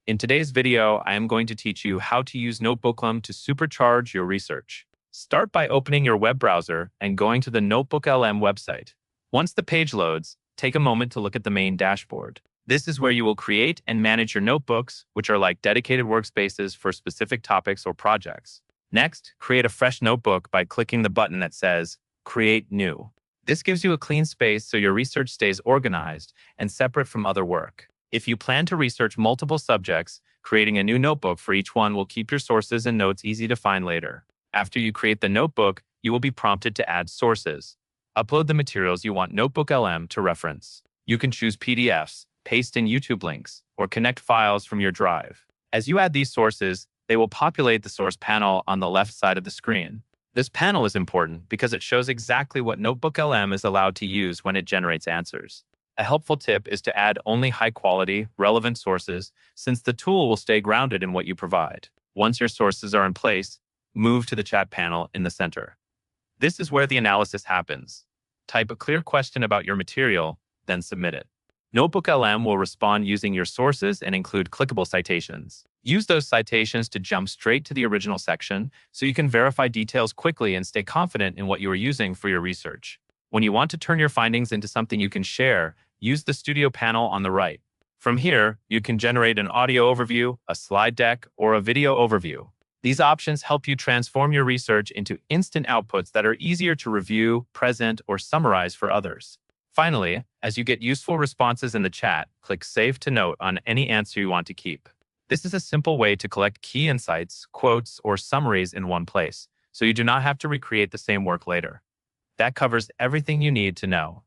In today's video, I am going to teach you how to use Notebooklm to supercharge your research. Start by opening your web browser and going to the Notebooklm website. Once the page loads, take a moment to look at the main dashboard. This is where you will create and manage your notebooks, which are like dedicated workspaces for specific topics or projects. Next, create a fresh notebook by clicking the button that says Create New. This gives you a clean space so your research stays organized and separate from other work. If you plan to research multiple subjects, creating a new notebook for each one will keep your sources and notes easy to find later. After you create the notebook, you will be prompted to add sources. Upload the materials you want Notebooklm to reference. You can choose PDFs, paste in YouTube links, or connect files from your drive. As you add these sources, they will populate the source panel on the left side of the screen. This panel is important because it shows exactly what Notebooklm is allowed to use when it generates answers. A helpful tip is to add only high-quality, relevant sources, since the tool will stay grounded in what you provide. Once your sources are in place, move to the chat panel in the center. This is where the analysis happens. Type a clear question about your material, then submit it. Notebooklm will respond using your sources and include clickable citations. Use those citations to jump straight to the original section so you can verify details quickly and stay confident in what you are using for your research. When you want to turn your findings into something you can share, use the Studio panel on the right. From here, you can generate an audio overview, a slide deck, or a video overview. These options help you transform your research into instant outputs that are easier to review, present, or summarize for others. Finally, as you get useful responses in the chat, click Save to Note on any answer you want to keep. This is a simple way to collect key insights, quotes, or summaries in one place, so you do not have to recreate the same work later. That covers everything you need to know.